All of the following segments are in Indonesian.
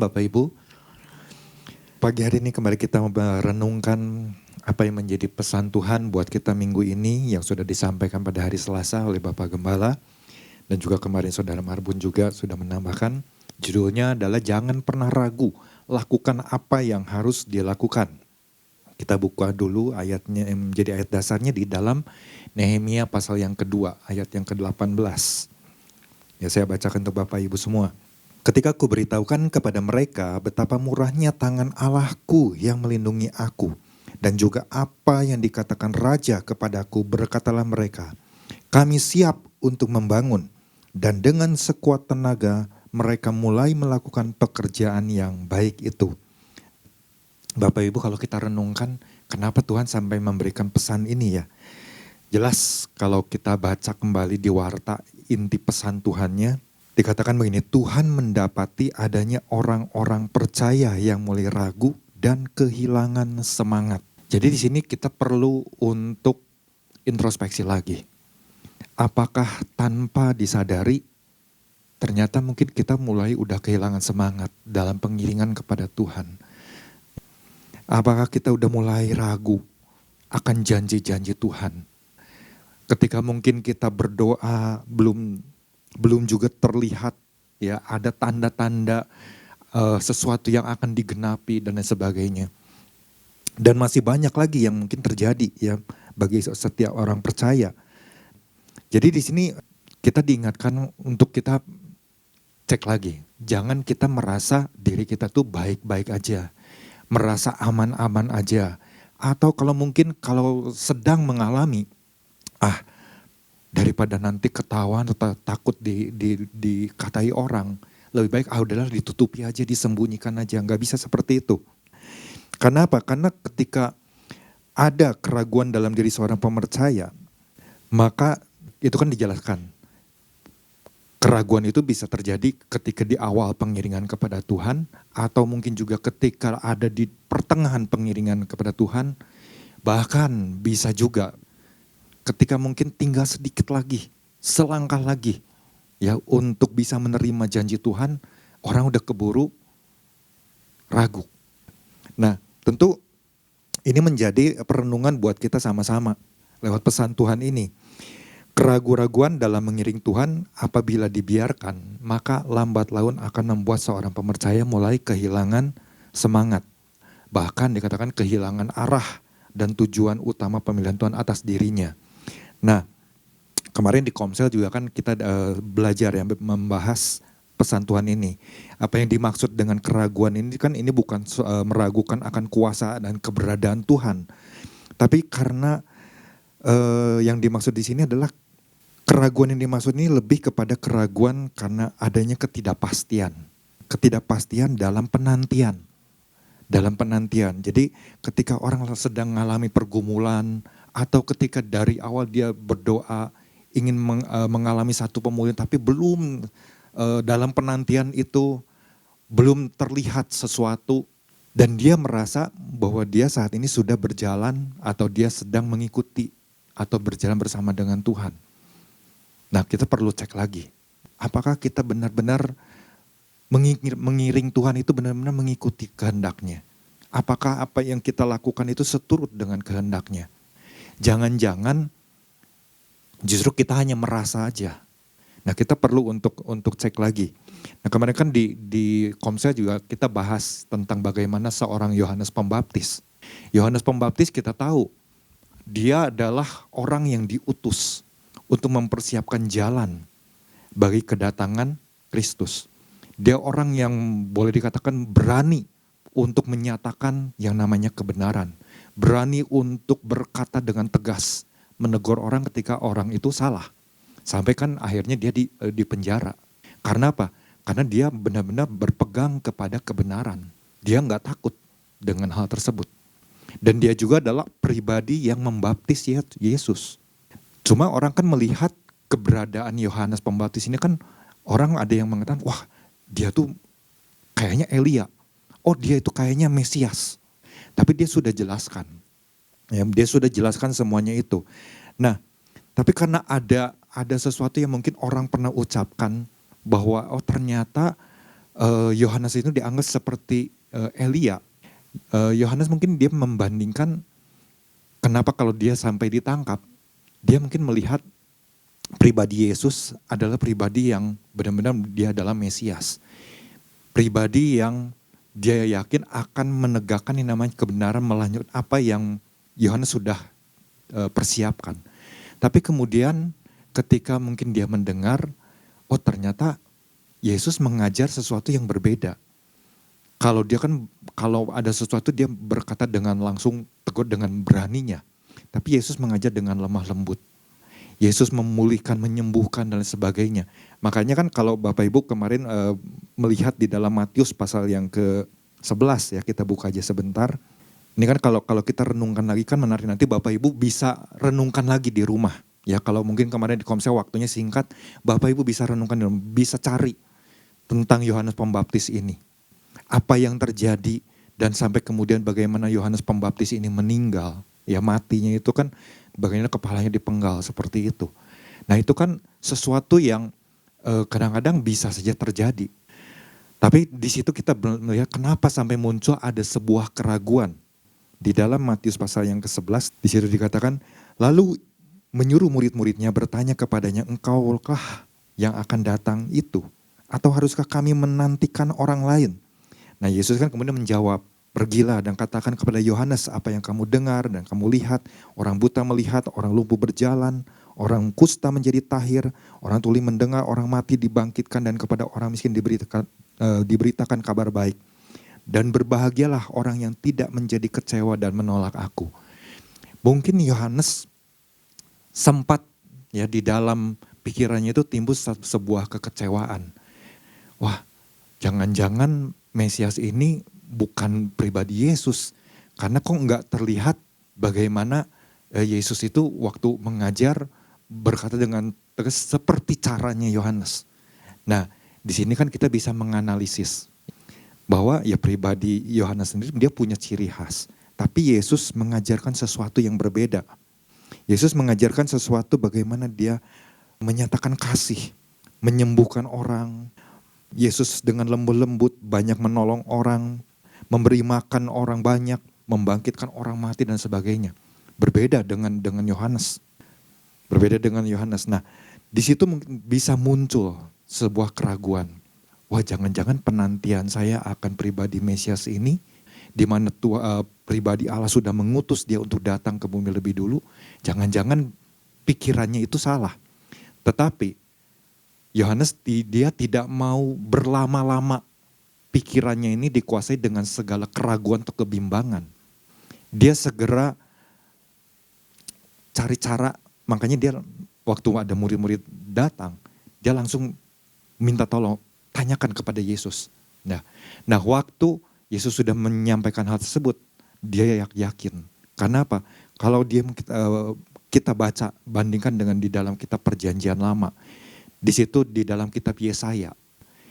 Shalom Bapak Ibu. Pagi hari ini kembali kita merenungkan apa yang menjadi pesan Tuhan buat kita minggu ini yang sudah disampaikan pada hari Selasa oleh Bapak Gembala. Dan juga kemarin Saudara Marbun juga sudah menambahkan. Judulnya adalah jangan pernah ragu, lakukan apa yang harus dilakukan. Kita buka dulu ayatnya yang menjadi ayat dasarnya di dalam Nehemia pasal yang kedua, ayat yang ke-18. Ya, saya bacakan untuk Bapak Ibu semua. Ketika ku beritahukan kepada mereka betapa murahnya tangan Allahku yang melindungi aku, dan juga apa yang dikatakan Raja kepadaku, berkatalah mereka, kami siap untuk membangun. Dan dengan sekuat tenaga mereka mulai melakukan pekerjaan yang baik itu. Bapak Ibu, kalau kita renungkan kenapa Tuhan sampai memberikan pesan ini ya. Jelas kalau kita baca kembali di warta inti pesan Tuhannya, dikatakan begini, Tuhan mendapati adanya orang-orang percaya yang mulai ragu dan kehilangan semangat. Jadi di sini kita perlu untuk introspeksi lagi. Apakah tanpa disadari ternyata mungkin kita mulai udah kehilangan semangat dalam pengiringan kepada Tuhan. Apakah kita udah mulai ragu akan janji-janji Tuhan. Ketika mungkin kita berdoa belum juga terlihat ya ada tanda-tanda sesuatu yang akan digenapi dan lain sebagainya. Dan masih banyak lagi yang mungkin terjadi ya bagi setiap orang percaya. Jadi di sini kita diingatkan untuk kita cek lagi. Jangan kita merasa diri kita tuh baik-baik aja. Merasa aman-aman aja. Atau kalau mungkin kalau sedang mengalami daripada nanti ketahuan atau takut dikatai orang, lebih baik udahlah ditutupi aja, disembunyikan aja. Nggak bisa seperti itu. Karena apa? Karena ketika ada keraguan dalam diri seorang pemercaya, maka itu kan dijelaskan. Keraguan itu bisa terjadi ketika di awal pengiringan kepada Tuhan, atau mungkin juga ketika ada di pertengahan pengiringan kepada Tuhan, bahkan bisa juga ketika mungkin tinggal sedikit lagi, selangkah lagi ya untuk bisa menerima janji Tuhan, orang udah keburu ragu. Nah, tentu ini menjadi perenungan buat kita sama-sama lewat pesan Tuhan ini. Keraguan-raguan dalam mengiring Tuhan apabila dibiarkan, maka lambat laun akan membuat seorang pemercaya mulai kehilangan semangat. Bahkan dikatakan kehilangan arah dan tujuan utama pemilihan Tuhan atas dirinya. Nah, kemarin di Komsel juga kan kita belajar ya membahas pesan Tuhan ini. Apa yang dimaksud dengan keraguan ini kan ini bukan meragukan akan kuasa dan keberadaan Tuhan. Tapi karena yang dimaksud di sini adalah keraguan yang dimaksud ini lebih kepada keraguan karena adanya ketidakpastian. Ketidakpastian dalam penantian. Dalam penantian. Jadi ketika orang sedang mengalami pergumulan atau ketika dari awal dia berdoa ingin mengalami satu pemulihan tapi belum dalam penantian itu belum terlihat sesuatu dan dia merasa bahwa dia saat ini sudah berjalan atau dia sedang mengikuti atau berjalan bersama dengan Tuhan. Nah, kita perlu cek lagi. Apakah kita benar-benar mengiring Tuhan itu benar-benar mengikuti kehendaknya? Apakah apa yang kita lakukan itu seturut dengan kehendaknya? Jangan-jangan justru kita hanya merasa aja. Nah, kita perlu untuk cek lagi. Nah, kemarin kan di Komsel juga kita bahas tentang bagaimana seorang Yohanes Pembaptis. Yohanes Pembaptis kita tahu dia adalah orang yang diutus untuk mempersiapkan jalan bagi kedatangan Kristus. Dia orang yang boleh dikatakan berani untuk menyatakan yang namanya kebenaran. Berani untuk berkata dengan tegas, menegur orang ketika orang itu salah. Sampai kan akhirnya dia di penjara. Karena apa? Karena dia benar-benar berpegang kepada kebenaran. Dia nggak takut dengan hal tersebut. Dan dia juga adalah pribadi yang membaptis Yesus. Cuma orang kan melihat keberadaan Yohanes Pembaptis ini kan orang ada yang mengatakan, wah dia tuh kayaknya Elia. Oh dia itu kayaknya Mesias. Tapi dia sudah jelaskan. Ya, dia sudah jelaskan semuanya itu. Nah, tapi karena ada sesuatu yang mungkin orang pernah ucapkan bahwa oh ternyata Yohanes itu dianggap seperti Elia. Yohanes mungkin dia membandingkan kenapa kalau dia sampai ditangkap, dia mungkin melihat pribadi Yesus adalah pribadi yang benar-benar dia adalah Mesias. Pribadi yang dia yakin akan menegakkan yang namanya kebenaran melanjut apa yang Yohanes sudah persiapkan. Tapi kemudian ketika mungkin dia mendengar, oh ternyata Yesus mengajar sesuatu yang berbeda. Kalau dia kan, kalau ada sesuatu dia berkata dengan langsung tegur dengan beraninya. Tapi Yesus mengajar dengan lemah lembut. Yesus memulihkan, menyembuhkan dan sebagainya. Makanya kan kalau Bapak Ibu kemarin melihat di dalam Matius pasal yang ke-11 ya, kita buka aja sebentar. Ini kan kalau kita renungkan lagi kan menarik, nanti Bapak Ibu bisa renungkan lagi di rumah. Ya kalau mungkin kemarin di Komsel waktunya singkat, Bapak Ibu bisa renungkan, bisa cari tentang Yohanes Pembaptis ini. Apa yang terjadi dan sampai kemudian bagaimana Yohanes Pembaptis ini meninggal. Ya matinya itu kan bagaimana kepalanya dipenggal seperti itu. Nah itu kan sesuatu yang kadang-kadang bisa saja terjadi. Tapi di situ kita melihat kenapa sampai muncul ada sebuah keraguan. Di dalam Matius pasal yang ke-11 di situ dikatakan, lalu menyuruh murid-muridnya bertanya kepadanya, engkaukah yang akan datang itu? Atau haruskah kami menantikan orang lain? Nah Yesus kan kemudian menjawab, pergilah dan katakan kepada Yohanes apa yang kamu dengar dan kamu lihat. Orang buta melihat, orang lumpuh berjalan, orang kusta menjadi tahir, orang tuli mendengar, orang mati dibangkitkan, dan kepada orang miskin diberitakan kabar baik. Dan berbahagialah orang yang tidak menjadi kecewa dan menolak aku. Mungkin Yohanes sempat ya di dalam pikirannya itu timbul sebuah kekecewaan. Wah, jangan-jangan Mesias ini bukan pribadi Yesus. Karena kok enggak terlihat bagaimana Yesus itu waktu mengajar berkata dengan tegas seperti caranya Yohanes. Nah, di sini kan kita bisa menganalisis bahwa ya pribadi Yohanes sendiri dia punya ciri khas. Tapi Yesus mengajarkan sesuatu yang berbeda. Yesus mengajarkan sesuatu bagaimana dia menyatakan kasih, menyembuhkan orang. Yesus dengan lembut-lembut banyak menolong orang, memberi makan orang banyak, membangkitkan orang mati dan sebagainya. Berbeda dengan Yohanes. Berbeda dengan Yohanes. Nah, di situ bisa muncul sebuah keraguan. Wah, jangan-jangan penantian saya akan pribadi Mesias ini, di mana pribadi Allah sudah mengutus dia untuk datang ke bumi lebih dulu, jangan-jangan pikirannya itu salah. Tetapi Yohanes dia tidak mau berlama-lama pikirannya ini dikuasai dengan segala keraguan atau kebimbangan. Dia segera cari cara, makanya dia waktu ada murid-murid datang, dia langsung minta tolong, tanyakan kepada Yesus. Nah waktu Yesus sudah menyampaikan hal tersebut, dia yakin. Karena apa? Kalau kita baca, bandingkan dengan di dalam kitab Perjanjian Lama, di situ di dalam kitab Yesaya,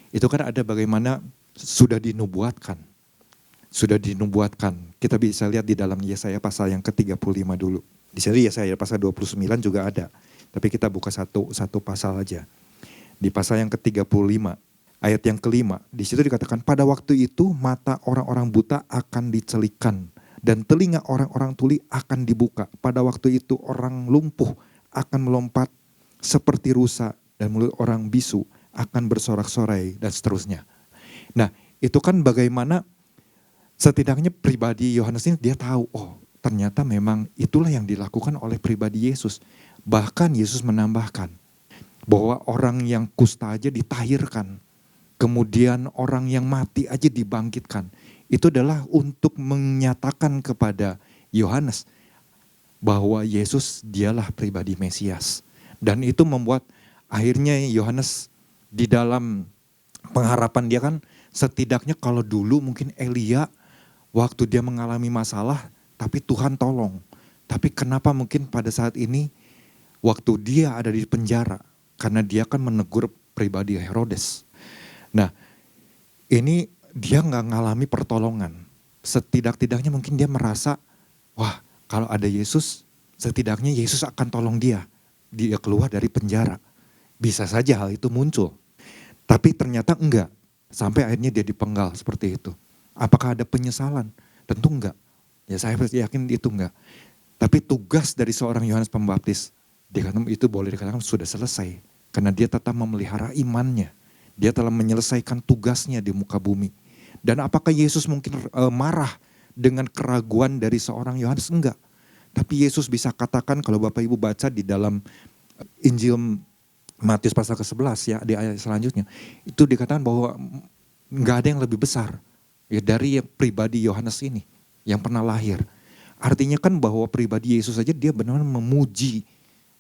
itu kan ada bagaimana sudah dinubuatkan. Sudah dinubuatkan. Kita bisa lihat di dalam Yesaya pasal yang ke-35 dulu. Di sini Yesaya pasal 29 juga ada. Tapi kita buka satu pasal aja. Di pasal yang ke-35, ayat yang ke-5, di situ dikatakan, pada waktu itu mata orang-orang buta akan dicelikan dan telinga orang-orang tuli akan dibuka. Pada waktu itu orang lumpuh akan melompat seperti rusa dan mulut orang bisu akan bersorak-sorai dan seterusnya. Nah, itu kan bagaimana setidaknya pribadi Yohanes ini dia tahu, oh ternyata memang itulah yang dilakukan oleh pribadi Yesus. Bahkan Yesus menambahkan bahwa orang yang kusta aja ditahirkan. Kemudian orang yang mati aja dibangkitkan. Itu adalah untuk menyatakan kepada Yohanes bahwa Yesus dialah pribadi Mesias. Dan itu membuat akhirnya Yohanes di dalam pengharapan dia kan, setidaknya kalau dulu mungkin Elia waktu dia mengalami masalah tapi Tuhan tolong. Tapi kenapa mungkin pada saat ini waktu dia ada di penjara karena dia kan menegur pribadi Herodes. Nah ini dia gak ngalami pertolongan. Setidak-tidaknya mungkin dia merasa, wah kalau ada Yesus setidaknya Yesus akan tolong dia. Dia keluar dari penjara. Bisa saja hal itu muncul. Tapi ternyata enggak. Sampai akhirnya dia dipenggal seperti itu. Apakah ada penyesalan? Tentu enggak. Ya saya yakin itu enggak. Tapi tugas dari seorang Yohanes Pembaptis, itu boleh dikatakan sudah selesai. Karena dia tetap memelihara imannya. Dia telah menyelesaikan tugasnya di muka bumi. Dan apakah Yesus mungkin marah dengan keraguan dari seorang Yohanes? Enggak. Tapi Yesus bisa katakan, kalau Bapak Ibu baca di dalam Injil Matius pasal ke-11 ya, di ayat selanjutnya, itu dikatakan bahwa enggak ada yang lebih besar ya dari pribadi Yohanes ini yang pernah lahir. Artinya kan bahwa pribadi Yesus saja dia benar-benar memuji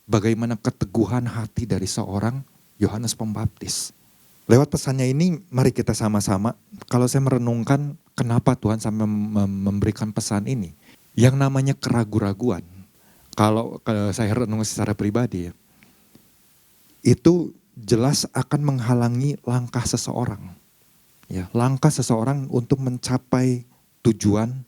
bagaimana keteguhan hati dari seorang Yohanes Pembaptis. Lewat pesannya ini mari kita sama-sama, kalau saya merenungkan kenapa Tuhan sampai memberikan pesan ini. Yang namanya keraguan-raguan, kalau saya renung secara pribadi ya, itu jelas akan menghalangi langkah seseorang. Ya, langkah seseorang untuk mencapai tujuan,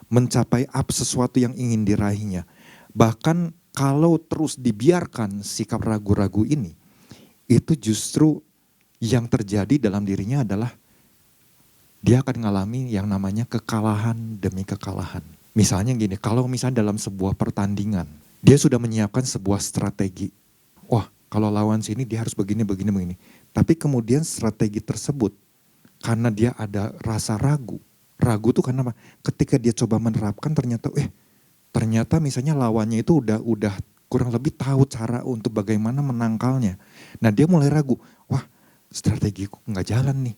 mencapai sesuatu yang ingin diraihnya. Bahkan kalau terus dibiarkan sikap ragu-ragu ini, itu justru yang terjadi dalam dirinya adalah dia akan mengalami yang namanya kekalahan demi kekalahan. Misalnya gini, kalau misalnya dalam sebuah pertandingan, dia sudah menyiapkan sebuah strategi. Wah, kalau lawan sini dia harus begini. Tapi kemudian strategi tersebut, karena dia ada rasa ragu. Ragu tuh karena apa? Ketika dia coba menerapkan ternyata misalnya lawannya itu udah kurang lebih tahu cara untuk bagaimana menangkalnya. Nah dia mulai ragu, wah strategiku nggak jalan nih.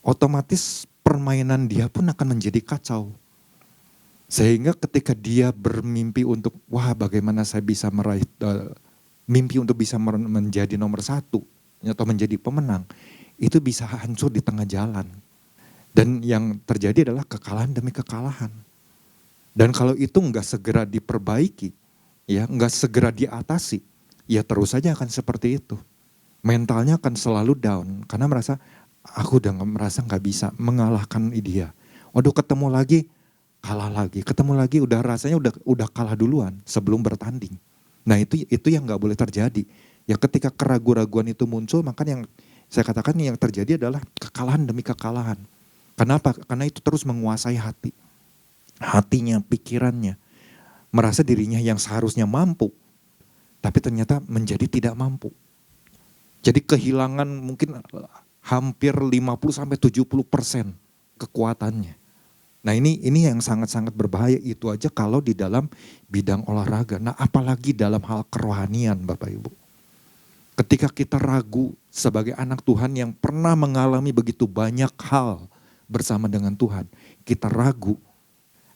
Otomatis permainan dia pun akan menjadi kacau. Sehingga ketika dia bermimpi untuk, wah bagaimana saya bisa meraih, mimpi untuk bisa menjadi nomor 1 atau menjadi pemenang, itu bisa hancur di tengah jalan. Dan yang terjadi adalah kekalahan demi kekalahan. Dan kalau itu enggak segera diperbaiki, ya enggak segera diatasi, ya terus saja akan seperti itu. Mentalnya akan selalu down, karena aku udah merasa nggak bisa mengalahkan dia. Waduh ketemu lagi, kalah lagi, ketemu lagi rasanya udah kalah duluan sebelum bertanding. Nah itu yang nggak boleh terjadi. Ya ketika keraguan-raguan itu muncul, maka yang saya katakan yang terjadi adalah kekalahan demi kekalahan. Kenapa? Karena itu terus menguasai hatinya, pikirannya, merasa dirinya yang seharusnya mampu, tapi ternyata menjadi tidak mampu. Jadi kehilangan mungkin hampir 50-70% kekuatannya. Nah ini yang sangat-sangat berbahaya, itu aja kalau di dalam bidang olahraga. Nah apalagi dalam hal kerohanian Bapak Ibu. Ketika kita ragu sebagai anak Tuhan yang pernah mengalami begitu banyak hal bersama dengan Tuhan. Kita ragu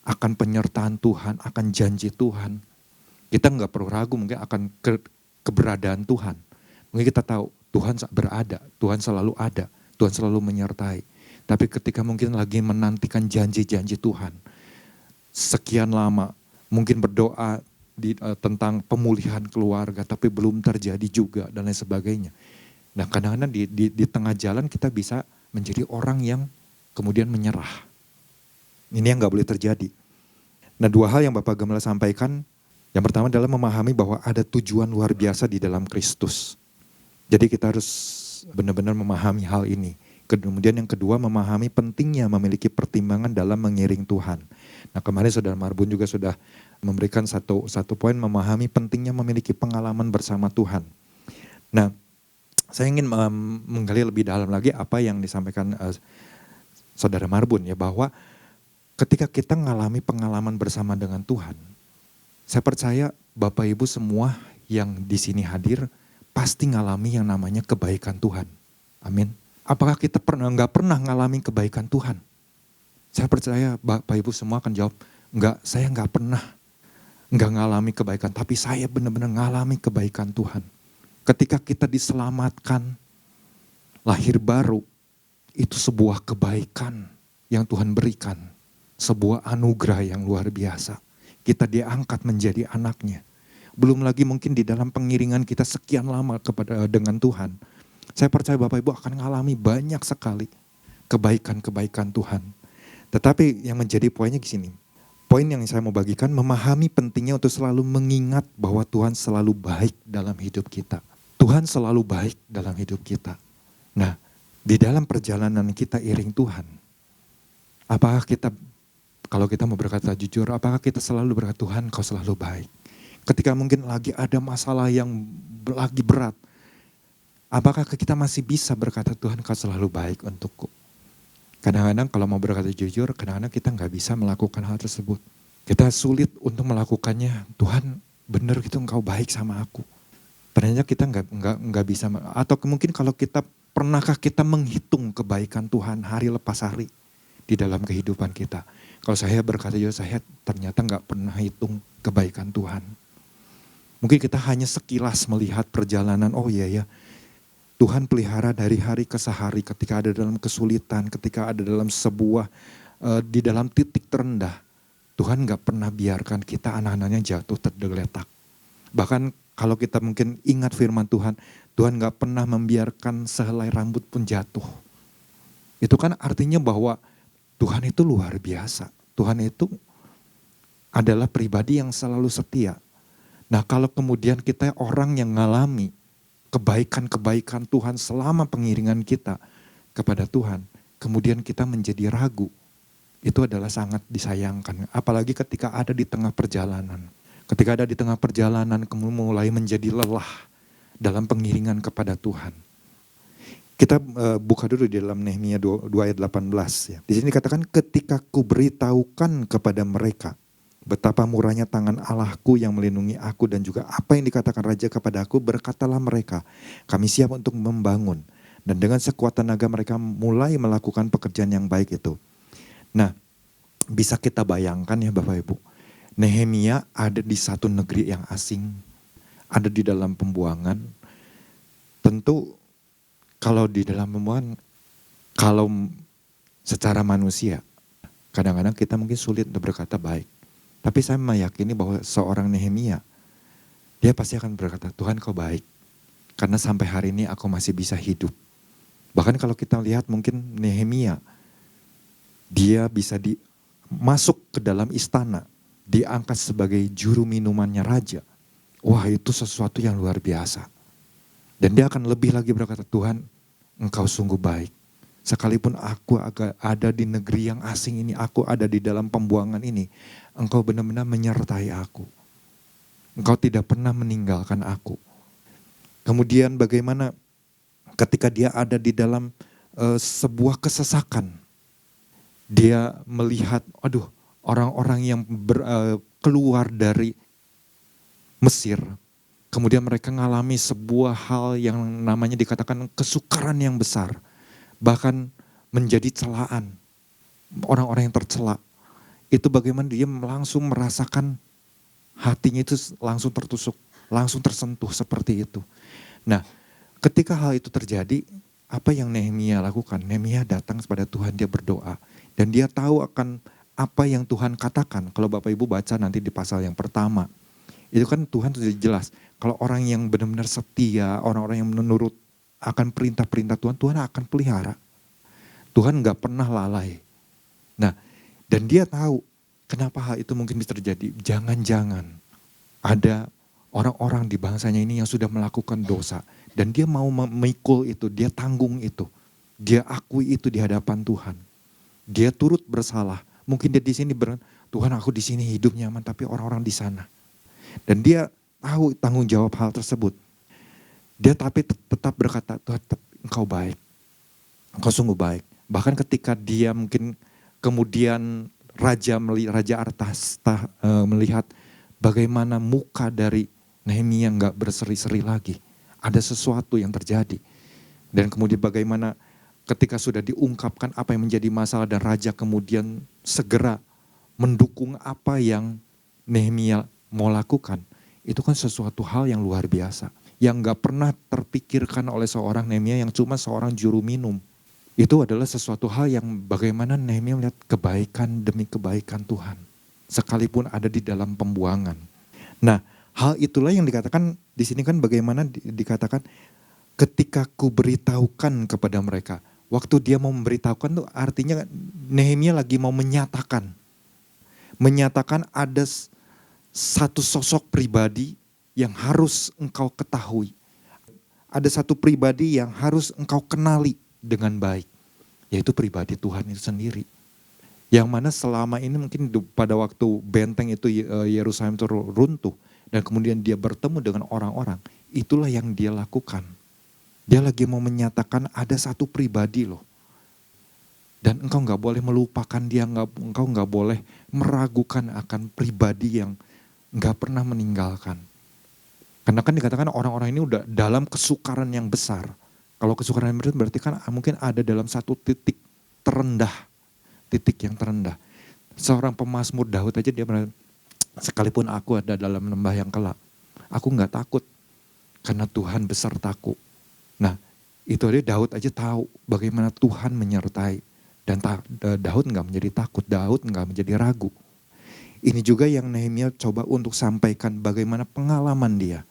akan penyertaan Tuhan, akan janji Tuhan. Kita nggak perlu ragu mungkin akan keberadaan Tuhan. Mungkin kita tahu Tuhan berada, Tuhan selalu ada, Tuhan selalu menyertai. Tapi ketika mungkin lagi menantikan janji-janji Tuhan, sekian lama mungkin berdoa tentang pemulihan keluarga, tapi belum terjadi juga dan lain sebagainya. Nah kadang-kadang di tengah jalan kita bisa menjadi orang yang kemudian menyerah. Ini yang gak boleh terjadi. Nah 2 hal yang Bapak Gamla sampaikan, yang pertama adalah memahami bahwa ada tujuan luar biasa di dalam Kristus. Jadi kita harus benar-benar memahami hal ini. Kemudian yang kedua memahami pentingnya memiliki pertimbangan dalam mengiring Tuhan. Nah kemarin Saudara Marbun juga sudah memberikan satu poin, memahami pentingnya memiliki pengalaman bersama Tuhan. Nah saya ingin menggali lebih dalam lagi apa yang disampaikan Saudara Marbun ya, bahwa ketika kita mengalami pengalaman bersama dengan Tuhan, saya percaya Bapak Ibu semua yang di sini hadir pasti ngalami yang namanya kebaikan Tuhan. Amin. Apakah kita nggak pernah ngalami kebaikan Tuhan? Saya percaya Bapak Ibu semua akan jawab, enggak, saya nggak pernah nggak ngalami kebaikan, tapi saya benar-benar ngalami kebaikan Tuhan. Ketika kita diselamatkan, lahir baru, itu sebuah kebaikan yang Tuhan berikan. Sebuah anugerah yang luar biasa. Kita diangkat menjadi anaknya. Belum lagi mungkin di dalam pengiringan kita sekian lama dengan Tuhan. Saya percaya Bapak Ibu akan mengalami banyak sekali kebaikan-kebaikan Tuhan. Tetapi yang menjadi poinnya di sini. Poin yang saya mau bagikan, memahami pentingnya untuk selalu mengingat bahwa Tuhan selalu baik dalam hidup kita. Tuhan selalu baik dalam hidup kita. Nah, Di dalam perjalanan kita iring Tuhan, apakah kita, kalau kita mau berkata jujur, apakah kita selalu berkata, Tuhan kau selalu baik? Ketika mungkin lagi ada masalah yang lagi berat, apakah kita masih bisa berkata, Tuhan kau selalu baik untukku? Kadang-kadang kalau mau berkata jujur, kadang-kadang kita nggak bisa melakukan hal tersebut. Kita sulit untuk melakukannya. Tuhan benar gitu engkau baik sama aku. Ternyata kita nggak bisa. Atau mungkin kalau kita, pernahkah kita menghitung kebaikan Tuhan hari lepas hari di dalam kehidupan kita? Kalau saya berkata jujur, saya ternyata nggak pernah hitung kebaikan Tuhan. Mungkin kita hanya sekilas melihat perjalanan, oh iya ya, Tuhan pelihara dari hari ke hari ketika ada dalam kesulitan, ketika ada dalam sebuah, di dalam titik terendah. Tuhan gak pernah biarkan kita anak-anaknya jatuh tergeletak. Bahkan kalau kita mungkin ingat firman Tuhan, Tuhan gak pernah membiarkan sehelai rambut pun jatuh. Itu kan artinya bahwa Tuhan itu luar biasa. Tuhan itu adalah pribadi yang selalu setia. Nah kalau kemudian kita orang yang ngalami kebaikan-kebaikan Tuhan selama pengiringan kita kepada Tuhan, kemudian kita menjadi ragu, itu adalah sangat disayangkan. Apalagi ketika ada di tengah perjalanan. Ketika ada di tengah perjalanan, kemudian mulai menjadi lelah dalam pengiringan kepada Tuhan. Kita buka dulu di dalam Nehemia 2 ayat 18 ya. Di sini dikatakan, ketika ku beritahukan kepada mereka betapa murahnya tangan Allahku yang melindungi aku dan juga apa yang dikatakan Raja kepada aku, berkatalah mereka, kami siap untuk membangun. Dan dengan sekuat tenaga mereka mulai melakukan pekerjaan yang baik itu. Nah, bisa kita bayangkan ya Bapak Ibu, Nehemia ada di satu negeri yang asing, ada di dalam pembuangan. Tentu kalau di dalam pembuangan, kalau secara manusia, kadang-kadang kita mungkin sulit untuk berkata baik. Tapi saya meyakini bahwa seorang Nehemia, dia pasti akan berkata, Tuhan kau baik. Karena sampai hari ini aku masih bisa hidup. Bahkan kalau kita lihat mungkin Nehemia, dia bisa masuk ke dalam istana, diangkat sebagai juru minumannya raja. Wah itu sesuatu yang luar biasa. Dan dia akan lebih lagi berkata, Tuhan engkau sungguh baik. Sekalipun aku ada di negeri yang asing ini, aku ada di dalam pembuangan ini, engkau benar-benar menyertai aku. Engkau tidak pernah meninggalkan aku. Kemudian bagaimana ketika dia ada di dalam sebuah kesesakan, dia melihat, aduh orang-orang yang keluar dari Mesir, kemudian mereka mengalami sebuah hal yang namanya dikatakan kesukaran yang besar. Bahkan menjadi celaan, orang-orang yang tercela. Itu bagaimana dia langsung merasakan hatinya itu langsung tertusuk, langsung tersentuh seperti itu. Nah ketika hal itu terjadi, apa yang Nehemia lakukan? Nehemia datang kepada Tuhan, dia berdoa. Dan dia tahu akan apa yang Tuhan katakan. Kalau Bapak Ibu baca nanti di pasal yang pertama. Itu kan Tuhan sudah jelas. Kalau orang yang benar-benar setia, orang-orang yang menurut akan perintah-perintah Tuhan, Tuhan akan pelihara. Tuhan gak pernah lalai. Nah, dan dia tahu kenapa hal itu mungkin bisa terjadi. Jangan-jangan ada orang-orang di bangsanya ini yang sudah melakukan dosa. Dan dia mau memikul itu, dia tanggung itu. Dia akui itu di hadapan Tuhan. Dia turut bersalah. Mungkin dia di sini Tuhan aku di sini hidup nyaman, tapi orang-orang di sana. Dan dia tahu tanggung jawab hal tersebut. Dia tapi tetap berkata, Tuhan engkau baik. Engkau sungguh baik. Bahkan ketika dia mungkin kemudian Raja Artashasta melihat bagaimana muka dari Nehemia gak berseri-seri lagi. Ada sesuatu yang terjadi. Dan kemudian bagaimana ketika sudah diungkapkan apa yang menjadi masalah dan Raja kemudian segera mendukung apa yang Nehemia mau lakukan. Itu kan sesuatu hal yang luar biasa. Yang gak pernah terpikirkan oleh seorang Nehemia yang cuma seorang juru minum. Itu adalah sesuatu hal yang bagaimana Nehemia melihat kebaikan demi kebaikan Tuhan. Sekalipun ada di dalam pembuangan. Nah hal itulah yang dikatakan di sini kan bagaimana dikatakan ketika ku beritahukan kepada mereka. Waktu dia mau memberitahukan tuh artinya Nehemia lagi mau menyatakan. Menyatakan ada satu sosok pribadi yang harus engkau ketahui. Ada satu pribadi yang harus engkau kenali. dengan baik. Yaitu pribadi Tuhan itu sendiri. Yang mana selama ini mungkin pada waktu benteng itu Yerusalem itu runtuh. Dan kemudian dia bertemu dengan orang-orang. Itulah yang dia lakukan. Dia lagi mau menyatakan ada satu pribadi loh. Dan engkau gak boleh melupakan dia, engkau gak boleh meragukan akan pribadi yang gak pernah meninggalkan. Karena kan dikatakan orang-orang ini udah dalam kesukaran yang besar. Kalau kesukaran yang besar berarti kan mungkin ada dalam satu titik terendah. Titik yang terendah. Seorang pemazmur Daud aja dia bilang, sekalipun aku ada dalam lembah yang gelap, aku gak takut karena Tuhan besertaku. Nah itu aja Daud aja tahu bagaimana Tuhan menyertai. Dan Daud gak menjadi takut, Daud gak menjadi ragu. Ini juga yang Nehemia coba untuk sampaikan bagaimana pengalaman dia.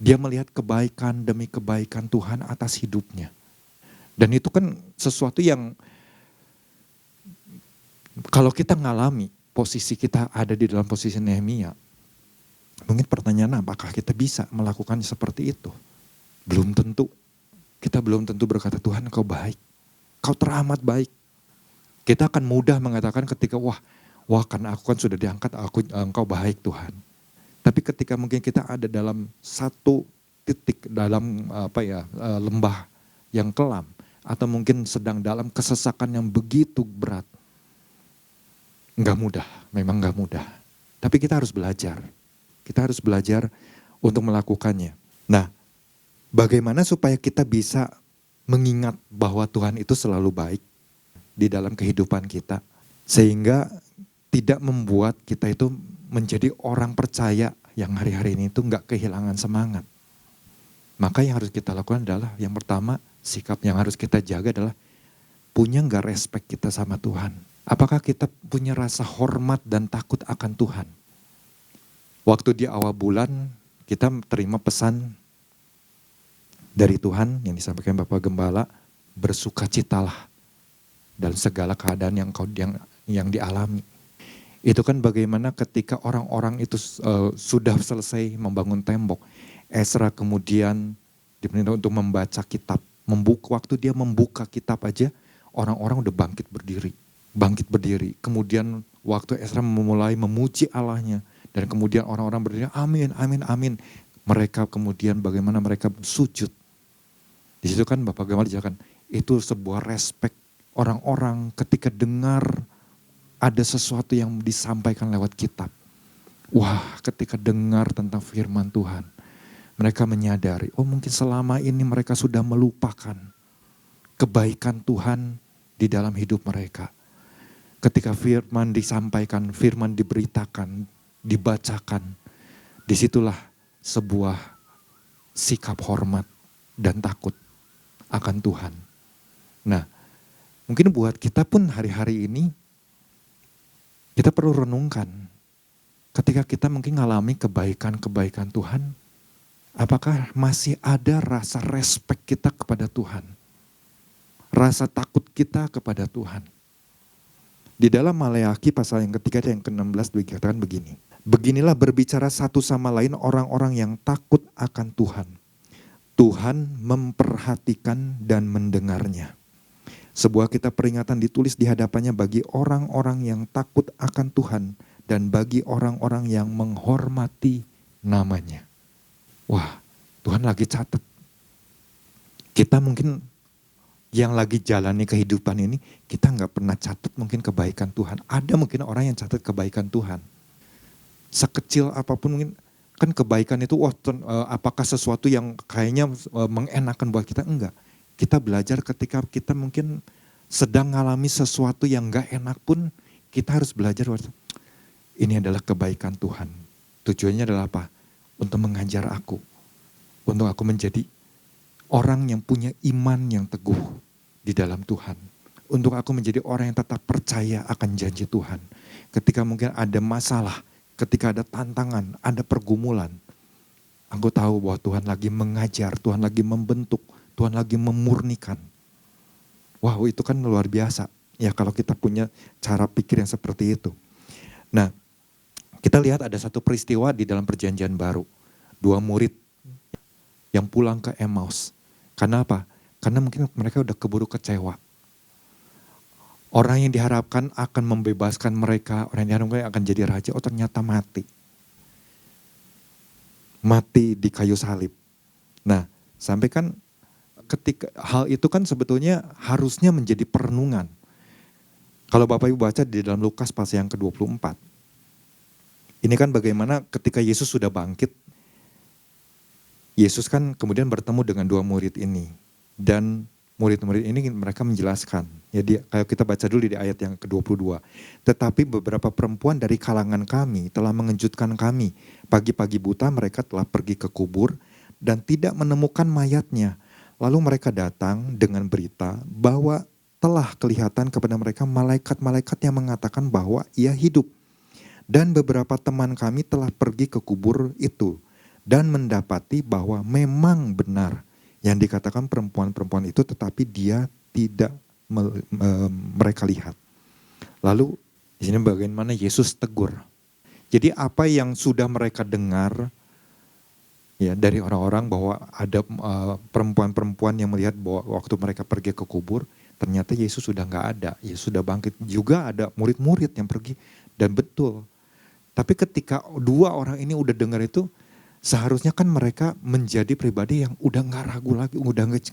Dia melihat kebaikan demi kebaikan Tuhan atas hidupnya. Dan itu kan sesuatu yang kalau kita ngalami posisi kita ada di dalam posisi Nehemia, mungkin pertanyaan apakah kita bisa melakukan seperti itu? Belum tentu. Kita belum tentu berkata Tuhan kau baik, kau teramat baik. Kita akan mudah mengatakan ketika wah karena aku kan sudah diangkat, engkau baik Tuhan. Tapi ketika mungkin kita ada dalam satu titik dalam lembah yang kelam atau mungkin sedang dalam kesesakan yang begitu berat, nggak mudah, memang nggak mudah. Tapi kita harus belajar. Kita harus belajar untuk melakukannya. Nah, bagaimana supaya kita bisa mengingat bahwa Tuhan itu selalu baik di dalam kehidupan kita. Sehingga tidak membuat kita itu menjadi orang percaya yang hari-hari ini itu nggak kehilangan semangat. Maka yang harus kita lakukan adalah yang pertama, sikap yang harus kita jaga adalah punya nggak respect kita sama Tuhan. Apakah kita punya rasa hormat dan takut akan Tuhan? Waktu di awal bulan kita terima pesan dari Tuhan yang disampaikan Bapak Gembala, bersukacitalah dalam segala keadaan yang dialami. Itu kan bagaimana ketika orang-orang itu sudah selesai membangun tembok, Ezra kemudian diperintah untuk membaca kitab. Waktu dia membuka kitab aja, orang-orang udah bangkit berdiri. Kemudian waktu Ezra memulai memuji Allahnya. Dan kemudian orang-orang berdiri, amin, amin, amin. Mereka kemudian bagaimana mereka sujud. Di situ kan Bapak Gembala jelaskan, itu sebuah respek orang-orang ketika dengar ada sesuatu yang disampaikan lewat kitab. Wah, ketika dengar tentang firman Tuhan, mereka menyadari, oh mungkin selama ini mereka sudah melupakan kebaikan Tuhan di dalam hidup mereka. Ketika firman disampaikan, firman diberitakan, dibacakan, disitulah sebuah sikap hormat dan takut akan Tuhan. Nah, mungkin buat kita pun hari-hari ini, kita perlu renungkan. Ketika kita mungkin mengalami kebaikan-kebaikan Tuhan, apakah masih ada rasa respek kita kepada Tuhan? Rasa takut kita kepada Tuhan? Di dalam Maleakhi pasal yang ketiga yang ke-16 dikatakan begini. Beginilah berbicara satu sama lain orang-orang yang takut akan Tuhan. Tuhan memperhatikan dan mendengarnya. Sebuah kitab peringatan ditulis di hadapannya bagi orang-orang yang takut akan Tuhan dan bagi orang-orang yang menghormati namanya. Wah, Tuhan lagi catat. Kita mungkin yang lagi jalani kehidupan ini, kita nggak pernah catat mungkin kebaikan Tuhan. Ada mungkin orang yang catat kebaikan Tuhan. Sekecil apapun mungkin, kan kebaikan itu apakah sesuatu yang kayaknya mengenakan buat kita? Enggak. Kita belajar ketika kita mungkin sedang mengalami sesuatu yang nggak enak pun, kita harus belajar. Ini adalah kebaikan Tuhan. Tujuannya adalah apa? Untuk mengajar aku. Untuk aku menjadi orang yang punya iman yang teguh di dalam Tuhan. Untuk aku menjadi orang yang tetap percaya akan janji Tuhan. Ketika mungkin ada masalah, ketika ada tantangan, ada pergumulan. Aku tahu bahwa Tuhan lagi mengajar, Tuhan lagi membentuk, Tuhan lagi memurnikan. Wow, itu kan luar biasa. Ya kalau kita punya cara pikir yang seperti itu. Nah, kita lihat ada satu peristiwa di dalam perjanjian baru. 2 murid yang pulang ke Emmaus. Karena apa? Karena mungkin mereka udah keburu kecewa. Orang yang diharapkan akan membebaskan mereka, orang yang diharapkan akan jadi raja, oh ternyata mati. Mati di kayu salib. Nah, sampai kan ketika hal itu kan sebetulnya harusnya menjadi perenungan. Kalau Bapak Ibu baca di dalam Lukas pasal yang ke-24. Ini kan bagaimana ketika Yesus sudah bangkit, Yesus kan kemudian bertemu dengan dua murid ini. Dan murid-murid ini mereka menjelaskan. Jadi kayak kita baca dulu di ayat yang ke-22. Tetapi beberapa perempuan dari kalangan kami telah mengejutkan kami. Pagi-pagi buta mereka telah pergi ke kubur dan tidak menemukan mayatnya. Lalu mereka datang dengan berita bahwa telah kelihatan kepada mereka malaikat-malaikat yang mengatakan bahwa ia hidup. Dan beberapa teman kami telah pergi ke kubur itu dan mendapati bahwa memang benar yang dikatakan perempuan-perempuan itu, tetapi dia tidak mereka lihat. Lalu di sini bagaimana Yesus tegur. Jadi apa yang sudah mereka dengar ya dari orang-orang bahwa ada perempuan-perempuan yang melihat bahwa waktu mereka pergi ke kubur, ternyata Yesus sudah nggak ada, Yesus sudah bangkit. Juga ada murid-murid yang pergi dan betul. Tapi ketika dua orang ini udah dengar itu, seharusnya kan mereka menjadi pribadi yang udah gak ragu lagi, udah gak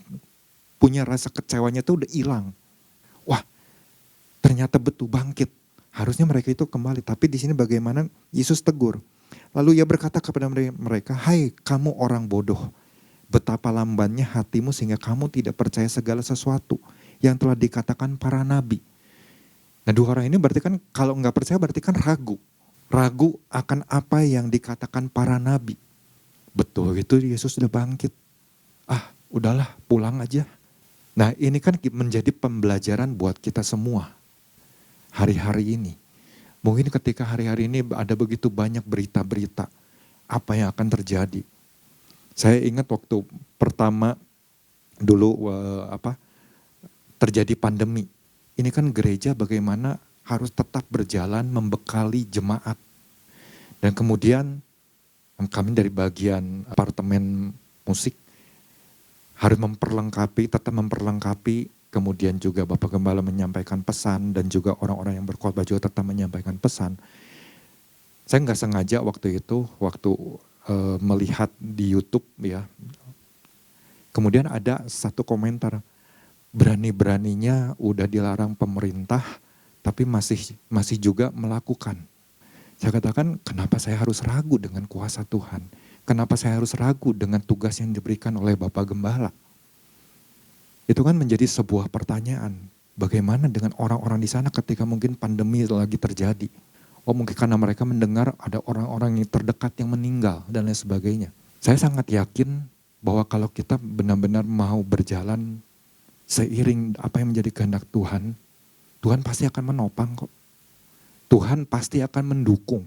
punya rasa kecewanya itu udah hilang. Wah, ternyata betul bangkit. Harusnya mereka itu kembali. Tapi di sini bagaimana Yesus tegur. Lalu ia berkata kepada mereka, hai kamu orang bodoh, betapa lambannya hatimu sehingga kamu tidak percaya segala sesuatu yang telah dikatakan para nabi. Nah dua orang ini berarti kan kalau gak percaya berarti kan ragu. Ragu akan apa yang dikatakan para nabi. Betul itu Yesus sudah bangkit. Ah udahlah pulang aja. Nah ini kan menjadi pembelajaran buat kita semua. Hari-hari ini. Mungkin ketika hari-hari ini ada begitu banyak berita-berita. Apa yang akan terjadi. Saya ingat waktu pertama dulu terjadi pandemi. Ini kan gereja bagaimana harus tetap berjalan membekali jemaat. Dan kemudian kami dari bagian apartemen musik harus tetap memperlengkapi. Kemudian juga Bapak Gembala menyampaikan pesan dan juga orang-orang yang berkhotbah juga tetap menyampaikan pesan. Saya nggak sengaja waktu melihat di YouTube ya. Kemudian ada satu komentar, berani-beraninya udah dilarang pemerintah, tapi masih juga melakukan. Saya katakan, kenapa saya harus ragu dengan kuasa Tuhan? Kenapa saya harus ragu dengan tugas yang diberikan oleh Bapak Gembala? Itu kan menjadi sebuah pertanyaan. Bagaimana dengan orang-orang di sana ketika mungkin pandemi lagi terjadi? Oh mungkin karena mereka mendengar ada orang-orang yang terdekat yang meninggal dan lain sebagainya. Saya sangat yakin bahwa kalau kita benar-benar mau berjalan seiring apa yang menjadi kehendak Tuhan, Tuhan pasti akan menopang kok. Tuhan pasti akan mendukung.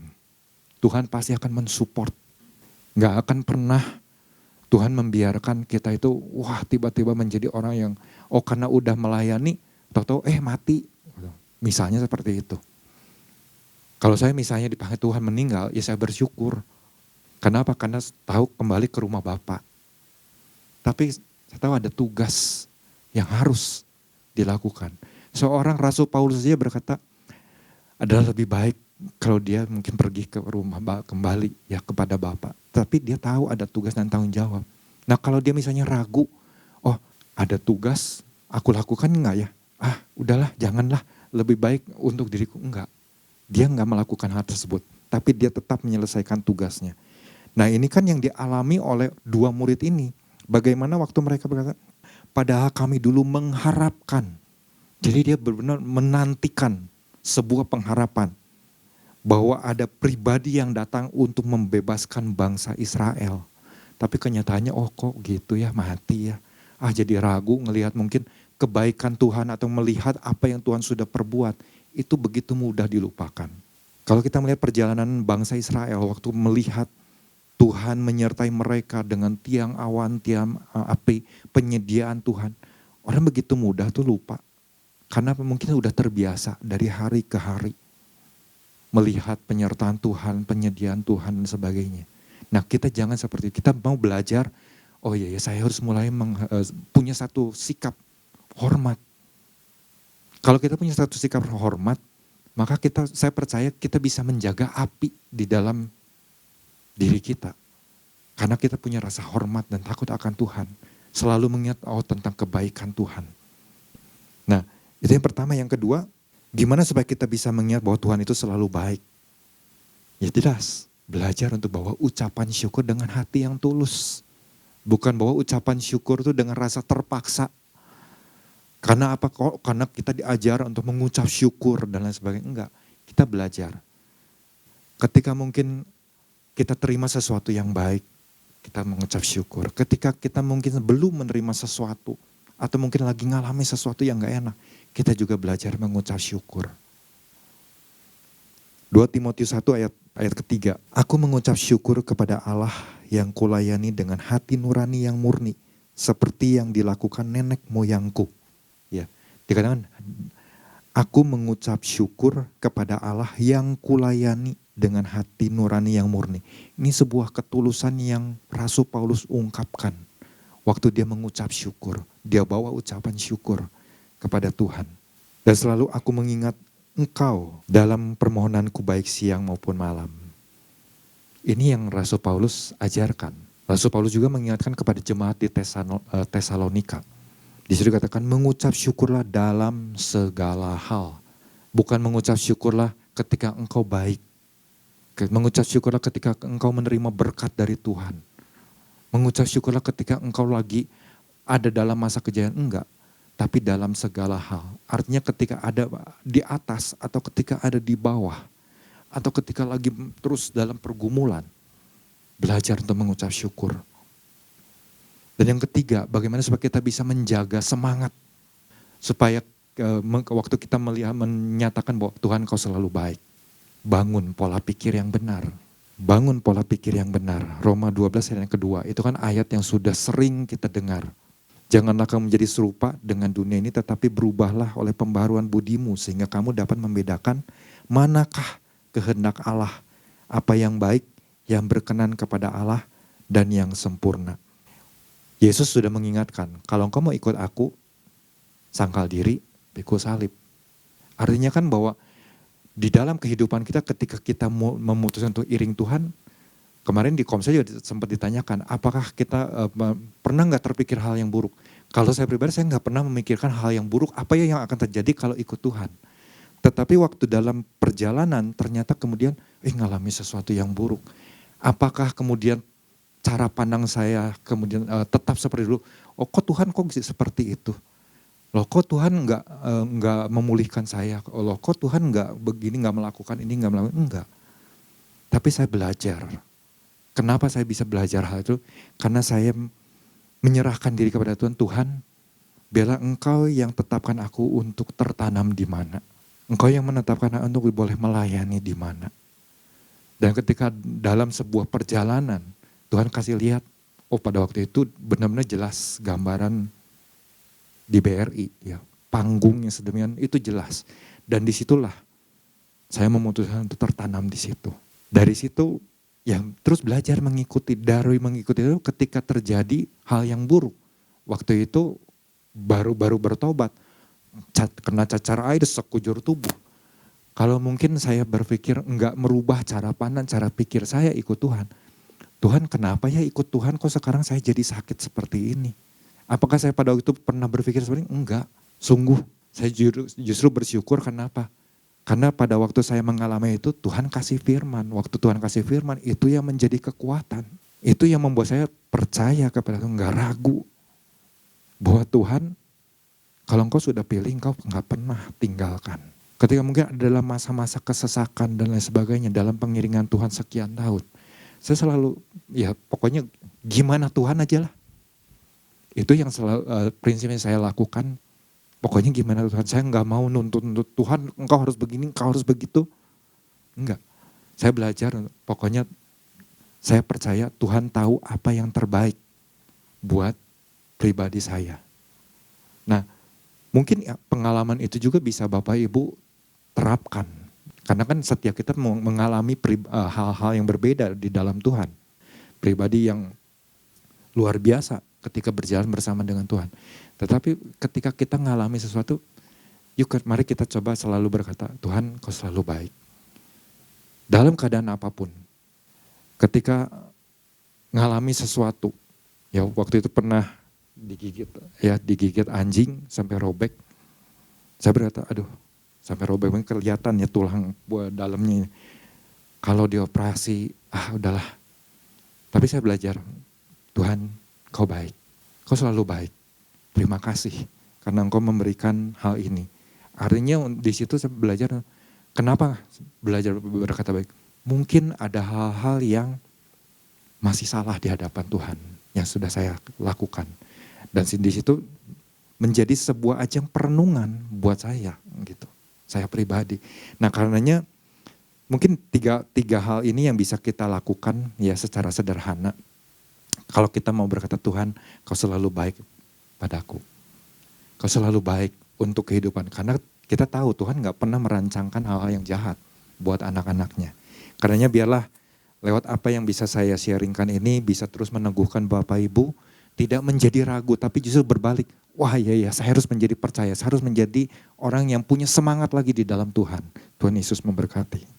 Tuhan pasti akan mensupport. Gak akan pernah Tuhan membiarkan kita itu tiba-tiba menjadi orang yang karena udah melayani tahu-tahu mati. Misalnya seperti itu. Kalau saya misalnya dipanggil Tuhan meninggal, ya saya bersyukur. Kenapa? Karena tahu kembali ke rumah Bapa. Tapi saya tahu ada tugas yang harus dilakukan. Seorang Rasul Paulus saja berkata, adalah lebih baik kalau dia mungkin pergi ke rumah kembali ya kepada Bapa. Tapi dia tahu ada tugas dan tanggung jawab. Nah kalau dia misalnya ragu, ada tugas, aku lakukan enggak ya? Udahlah janganlah, lebih baik untuk diriku enggak. Dia enggak melakukan hal tersebut, tapi dia tetap menyelesaikan tugasnya. Nah ini kan yang dialami oleh dua murid ini. Bagaimana waktu mereka berkata, padahal kami dulu mengharapkan. Jadi dia benar-benar menantikan sebuah pengharapan bahwa ada pribadi yang datang untuk membebaskan bangsa Israel. Tapi kenyataannya kok gitu ya, mati ya. Jadi ragu ngelihat mungkin kebaikan Tuhan atau melihat apa yang Tuhan sudah perbuat. Itu begitu mudah dilupakan. Kalau kita melihat perjalanan bangsa Israel waktu melihat Tuhan menyertai mereka dengan tiang awan, tiang api, penyediaan Tuhan. Orang begitu mudah tuh lupa. Karena mungkin sudah terbiasa dari hari ke hari. Melihat penyertaan Tuhan, penyediaan Tuhan dan sebagainya. Nah kita jangan seperti itu. Kita mau belajar, oh iya ya saya harus mulai punya satu sikap hormat. Kalau kita punya satu sikap hormat, maka saya percaya kita bisa menjaga api di dalam diri kita. Karena kita punya rasa hormat dan takut akan Tuhan. Selalu mengingat tentang kebaikan Tuhan. Nah, itu yang pertama. Yang kedua, gimana supaya kita bisa mengingat bahwa Tuhan itu selalu baik? Ya jelas, belajar untuk bawa ucapan syukur dengan hati yang tulus. Bukan bawa ucapan syukur itu dengan rasa terpaksa. Karena apa? Karena kita diajar untuk mengucap syukur dan lain sebagainya. Enggak, kita belajar. Ketika mungkin kita terima sesuatu yang baik, kita mengucap syukur. Ketika kita mungkin belum menerima sesuatu, atau mungkin lagi ngalami sesuatu yang gak enak, kita juga belajar mengucap syukur. 2 Timotius 1 ayat ketiga. Aku mengucap syukur kepada Allah yang kulayani dengan hati nurani yang murni, seperti yang dilakukan nenek moyangku. Ya, dikatakan, aku mengucap syukur kepada Allah yang kulayani dengan hati nurani yang murni. Ini sebuah ketulusan yang Rasul Paulus ungkapkan waktu dia mengucap syukur. Dia bawa ucapan syukur kepada Tuhan. Dan selalu aku mengingat engkau dalam permohonanku baik siang maupun malam. Ini yang Rasul Paulus ajarkan. Rasul Paulus juga mengingatkan kepada jemaat di Tesalonika. Di situ dikatakan mengucap syukurlah dalam segala hal. Bukan mengucap syukurlah ketika engkau baik. Mengucap syukurlah ketika engkau menerima berkat dari Tuhan. Mengucap syukurlah ketika engkau lagi ada dalam masa kejayaan, enggak. Tapi dalam segala hal. Artinya ketika ada di atas atau ketika ada di bawah. Atau ketika lagi terus dalam pergumulan. Belajar untuk mengucap syukur. Dan yang ketiga, bagaimana supaya kita bisa menjaga semangat. Supaya waktu kita melihat menyatakan bahwa Tuhan kau selalu baik. Bangun pola pikir yang benar. Bangun pola pikir yang benar. Roma 12 ayat yang kedua, itu kan ayat yang sudah sering kita dengar. Janganlah kamu menjadi serupa dengan dunia ini, tetapi berubahlah oleh pembaharuan budimu, sehingga kamu dapat membedakan manakah kehendak Allah, apa yang baik, yang berkenan kepada Allah, dan yang sempurna. Yesus sudah mengingatkan, kalau engkau mau ikut aku, sangkal diri, pikul salib. Artinya kan bahwa di dalam kehidupan kita ketika kita memutuskan untuk iring Tuhan, kemarin di Komsel juga sempat ditanyakan, apakah kita pernah gak terpikir hal yang buruk? Kalau saya pribadi, saya gak pernah memikirkan hal yang buruk, apa yang akan terjadi kalau ikut Tuhan. Tetapi waktu dalam perjalanan, ternyata kemudian ngalami sesuatu yang buruk. Apakah kemudian cara pandang saya kemudian tetap seperti dulu? Oh kok Tuhan kok bisa seperti itu? Loh kok Tuhan nggak memulihkan saya? Loh kok Tuhan nggak begini, nggak melakukan ini, nggak melakukan? Enggak. Tapi saya belajar. Kenapa saya bisa belajar hal itu? Karena saya menyerahkan diri kepada Tuhan. Tuhan, biarlah engkau yang tetapkan aku untuk tertanam di mana. Engkau yang menetapkan aku untuk boleh melayani di mana. Dan ketika dalam sebuah perjalanan, Tuhan kasih lihat, oh pada waktu itu benar-benar jelas gambaran di BRI, ya panggungnya sedemikian itu jelas. Dan disitulah saya memutuskan untuk tertanam di situ. Dari situ ya terus belajar mengikuti, dari mengikuti itu ketika terjadi hal yang buruk. Waktu itu baru bertobat, kena cacar air sekujur tubuh. Kalau mungkin saya berpikir enggak merubah cara pandang, cara pikir saya ikut Tuhan. Tuhan kenapa ya ikut Tuhan kok sekarang saya jadi sakit seperti ini? Apakah saya pada waktu itu pernah berpikir seperti ini? Enggak, sungguh saya justru bersyukur. Kenapa? Karena pada waktu saya mengalami itu Tuhan kasih firman. Waktu Tuhan kasih firman itu yang menjadi kekuatan. Itu yang membuat saya percaya kepada Tuhan, enggak ragu. Bahwa Tuhan kalau engkau sudah pilih engkau enggak pernah tinggalkan. Ketika mungkin adalah masa-masa kesesakan dan lain sebagainya dalam pengiringan Tuhan sekian tahun. Saya selalu, ya pokoknya gimana Tuhan aja lah. Itu yang selalu prinsipnya saya lakukan. Pokoknya gimana Tuhan, saya gak mau nuntut Tuhan engkau harus begini, engkau harus begitu. Enggak, saya belajar pokoknya saya percaya Tuhan tahu apa yang terbaik buat pribadi saya. Nah mungkin ya, pengalaman itu juga bisa Bapak Ibu terapkan. Karena kan setiap kita mengalami hal-hal yang berbeda di dalam Tuhan. Pribadi yang luar biasa ketika berjalan bersama dengan Tuhan. Tetapi ketika kita mengalami sesuatu, mari kita coba selalu berkata, Tuhan kau selalu baik. Dalam keadaan apapun, ketika ngalami sesuatu, ya waktu itu pernah digigit anjing sampai robek. Saya berkata, aduh sampai robek, kelihatan ya tulang buah dalamnya. Kalau dioperasi, udahlah. Tapi saya belajar, Tuhan kau baik, kau selalu baik. Terima kasih karena engkau memberikan hal ini. Artinya di situ saya belajar, kenapa belajar berkata baik? Mungkin ada hal-hal yang masih salah di hadapan Tuhan yang sudah saya lakukan. Dan di situ menjadi sebuah ajang perenungan buat saya gitu. Saya pribadi. Nah karenanya mungkin tiga hal ini yang bisa kita lakukan ya secara sederhana. Kalau kita mau berkata, Tuhan kau selalu baik padaku. Kau selalu baik untuk kehidupan. Karena kita tahu Tuhan gak pernah merancangkan hal-hal yang jahat buat anak-anaknya. Karenanya biarlah lewat apa yang bisa saya sharingkan ini bisa terus meneguhkan Bapak Ibu. Tidak menjadi ragu tapi justru berbalik. Wah iya saya harus menjadi percaya. Saya harus menjadi orang yang punya semangat lagi di dalam Tuhan. Tuhan Yesus memberkati.